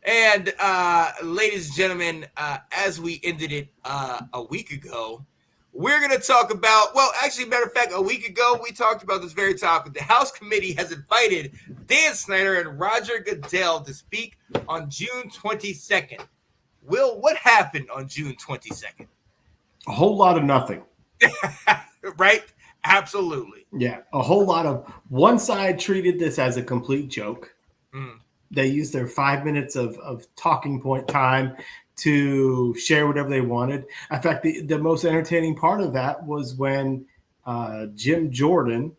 And ladies and gentlemen, as we ended it a week ago, we're going to talk about, well, actually, matter of fact, a week ago, we talked about this very topic. The House Committee has invited Dan Snyder and Roger Goodell to speak on June 22nd. Will, what happened on June 22nd? A whole lot of nothing. Right? Absolutely. Yeah, a whole lot of one side treated this as a complete joke. They used their 5 minutes of talking point time to share whatever they wanted. In fact, the most entertaining part of that was when Jim Jordan,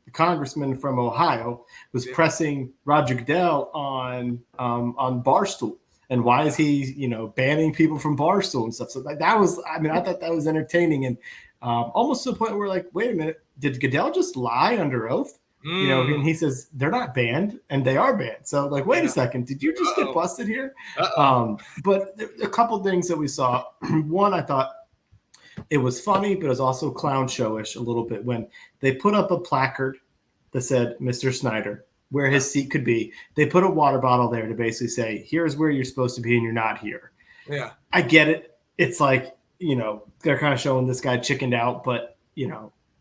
the congressman from Ohio, was pressing Roger Goodell on Barstool. And why is he, banning people from Barstool and stuff? So that was, I thought that was entertaining. And almost to the point where we're like, wait a minute, did Goodell just lie under oath? And he says they're not banned, and they are banned. So, like, wait a second, did you just get busted here? But a couple things that we saw. One, I thought it was funny, but it was also clown showish a little bit when they put up a placard that said "Mr. Snyder," where his seat could be. They put a water bottle there to basically say, "Here's where you're supposed to be, and you're not here." Yeah, I get it. It's like, they're kind of showing this guy chickened out, but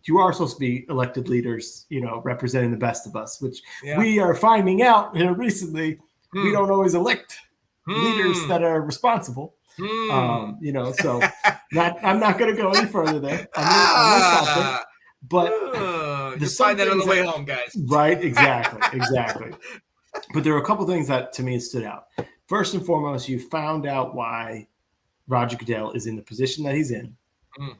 you are supposed to be elected leaders, representing the best of us, which we are finding out recently. We don't always elect leaders that are responsible. So I'm not going to go any further there. I'm going to stop there. But you'll find that on the way home, guys. Right, exactly. But there were a couple things that to me stood out. First and foremost, you found out why Roger Goodell is in the position that he's in,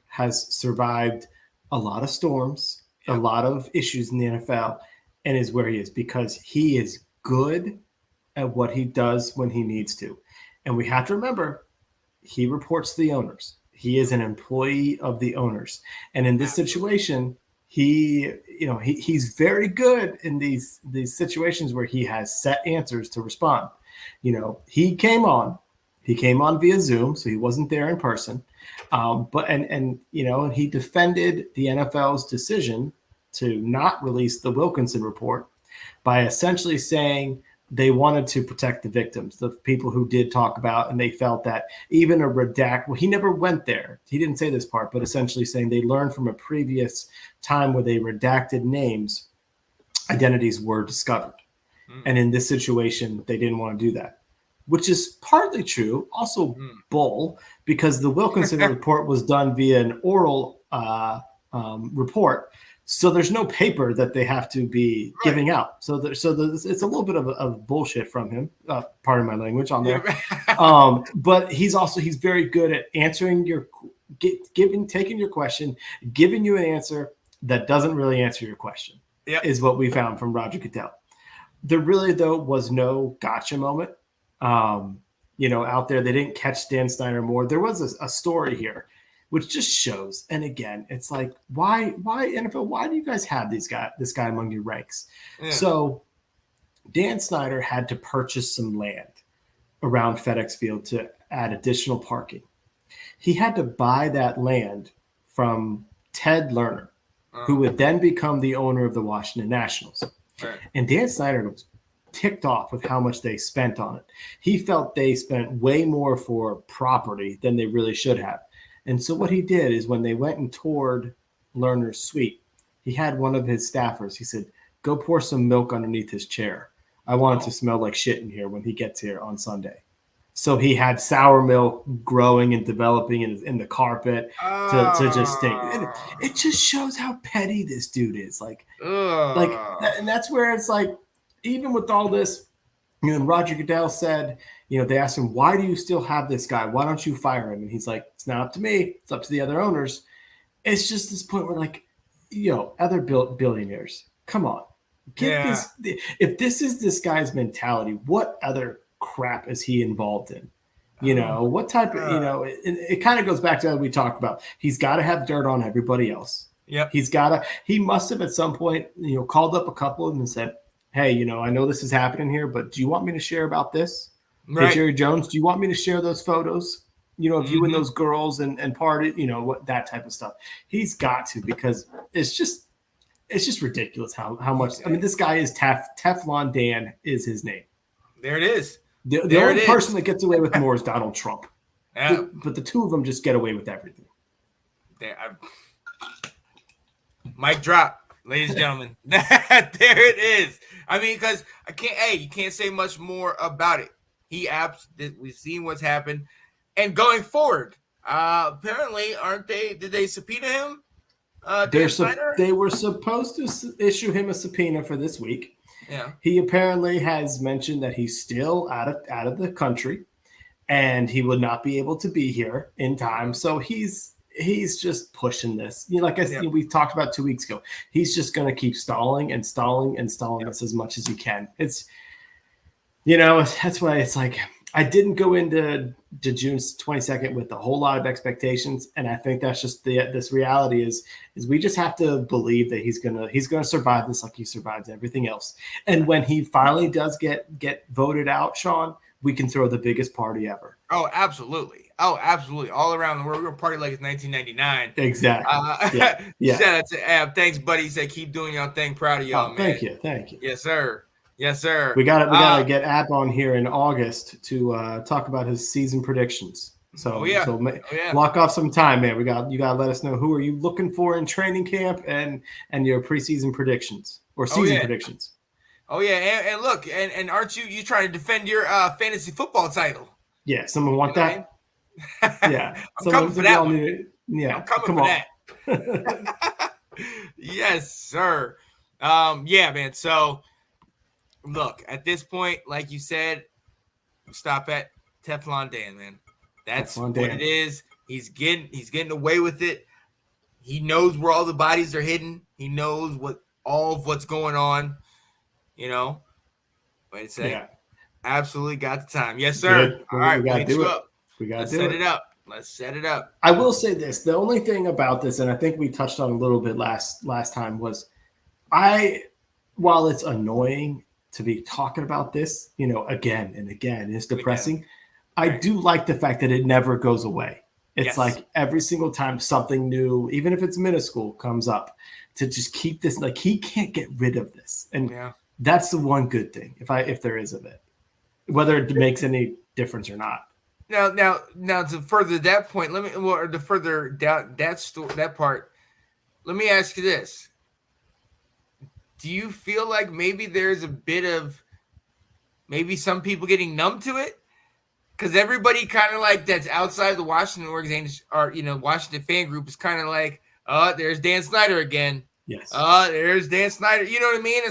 has survived a lot of storms, a lot of issues in the NFL, and is where he is because he is good at what he does when he needs to. And we have to remember, he reports to the owners. He is an employee of the owners. And in this situation, he's very good in these situations where he has set answers to respond. He came on via Zoom, so he wasn't there in person. But he defended the NFL's decision to not release the Wilkinson report by essentially saying they wanted to protect the victims, the people who did talk about, and they felt that even a well, he never went there. He didn't say this part, but essentially saying they learned from a previous time where they redacted names, identities were discovered. And in this situation, they didn't want to do that, which is partly true, also bull, because the Wilkinson report was done via an oral report. So there's no paper that they have to be giving out. So it's a little bit of bullshit from him. Pardon my language on there. But he's very good at answering taking your question, giving you an answer that doesn't really answer your question. Is what we found from Roger Goodell. There really, though, was no gotcha moment. Out there, they didn't catch Dan Snyder more. There was a story here, which just shows. And again, it's like, why NFL? Why do you guys have this guy among your ranks? Yeah. So Dan Snyder had to purchase some land around FedEx Field to add additional parking. He had to buy that land from Ted Lerner, who would then become the owner of the Washington Nationals. Right. And Dan Snyder was ticked off with how much they spent on it. He felt they spent way more for property than they really should have. And so what he did is when they went and toured Lerner's suite, he had one of his staffers. He said, "Go pour some milk underneath his chair. I want it to smell like shit in here when he gets here on Sunday." So he had sour milk growing and developing in the carpet to just stink. And it just shows how petty this dude is. And that's where it's like, even with all this, and Roger Goodell said, they asked him, "Why do you still have this guy? Why don't you fire him?" And he's like, "It's not up to me. It's up to the other owners." It's just this point where, like, other billionaires, come on. If this is this guy's mentality, what other crap is he involved in? What type of, it kind of goes back to what we talked about. He's got to have dirt on everybody else. Yep. He must have at some point, called up a couple of them and said, "Hey, I know this is happening here, but do you want me to share about this? Right. Hey, Jerry Jones, do you want me to share those photos, of you and those girls and party, what that type of stuff?" He's got to, because it's just ridiculous how much. I mean, this guy is Teflon Dan is his name. There it is. The only person that gets away with more is Donald Trump. Yeah. But the two of them just get away with everything. Mic drop, ladies and gentlemen. There it is. I mean, because you can't say much more about it. We've seen what's happened. And going forward, apparently, did they subpoena him? They were supposed to issue him a subpoena for this week. Yeah. He apparently has mentioned that he's still out of the country and he would not be able to be here in time. So he's just pushing this. We talked about 2 weeks ago. He's just going to keep stalling and stalling and stalling this as much as he can. It's, that's why it's like, I didn't go into June 22nd with a whole lot of expectations, and I think that's just this reality is we just have to believe that he's gonna survive this like he survives everything else. And when he finally does get voted out, Sean, we can throw the biggest party ever. Oh, absolutely. All around the world, we're gonna party like it's 1999. Exactly. Yeah. Shout out to Ab. Thanks, buddy. He said keep doing your thing. Proud of y'all, man. Thank you. Yes, sir. Yes, sir. We gotta get App on here in August to talk about his season predictions. So, block off some time, man. You gotta let us know who are you looking for in training camp and your preseason predictions or season predictions. Oh yeah, and look, and aren't you trying to defend your fantasy football title? Yeah, someone want that? Yeah, I'm coming for that one. Yeah, I'm coming for that. Yes, sir. Yeah, man. So. Look, at this point, like you said, stop at Teflon Dan, man. That's what it is. He's getting away with it. He knows where all the bodies are hidden. He knows all of what's going on. Wait a second. Yeah. Absolutely got the time. Yes, sir. Good. All right, we gotta do it. We gotta set it up. Let's set it up. I will say this: the only thing about this, and I think we touched on a little bit last time, was while it's annoying to be talking about this, again and again, it's depressing. I do like the fact that it never goes away. It's like every single time something new, even if it's minuscule, comes up, to just keep this. Like he can't get rid of this, and that's the one good thing, if there is of it, whether it makes any difference or not. Now, to further that point, to further down that part, let me ask you this. Do you feel like maybe there's a bit of maybe some people getting numb to it? Because everybody kind of like that's outside the Washington organization or, Washington fan group is kind of like, there's Dan Snyder again. Yes. There's Dan Snyder. You know what I mean?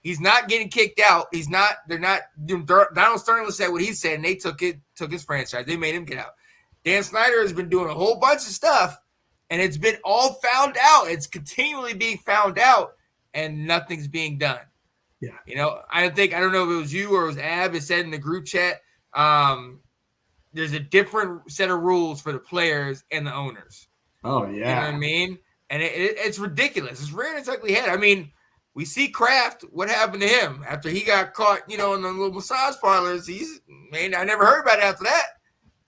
He's not getting kicked out. Donald Sterling said what he said, and they took his franchise. They made him get out. Dan Snyder has been doing a whole bunch of stuff, and it's been all found out. It's continually being found out. And nothing's being done. Yeah. I don't know if it was you or it was Ab. It said in the group chat, there's a different set of rules for the players and the owners. Oh, yeah. You know what I mean? And it's ridiculous. It's rearing its ugly head. I mean, we see Kraft, what happened to him after he got caught, in the little massage parlors. I never heard about it after that.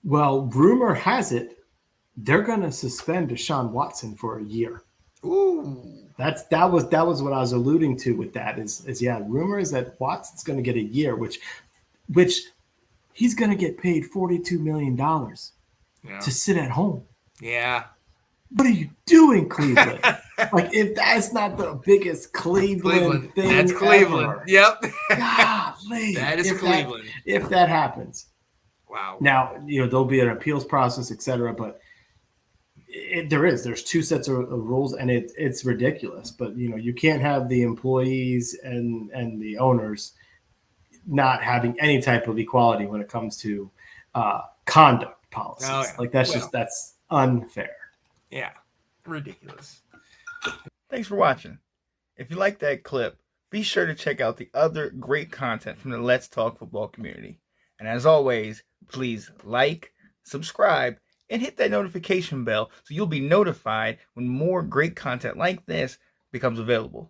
Well, rumor has it they're going to suspend Deshaun Watson for a year. Ooh. That was what I was alluding to with that is rumor is that Watson's going to get a year, which he's going to get paid $42 million to sit at home. Yeah. What are you doing, Cleveland? Like, if that's not the biggest Cleveland thing, that's Cleveland. Ever. Yep. Golly, that is Cleveland. If that happens. Wow. Now, there'll be an appeals process, et cetera, but there's two sets of rules, and it's ridiculous. But you can't have the employees and the owners not having any type of equality when it comes to conduct policies. Oh, yeah. Like that's unfair. Yeah, ridiculous. Thanks for watching. If you liked that clip, be sure to check out the other great content from the Let's Talk Football community. And as always, please like, subscribe, and hit that notification bell so you'll be notified when more great content like this becomes available.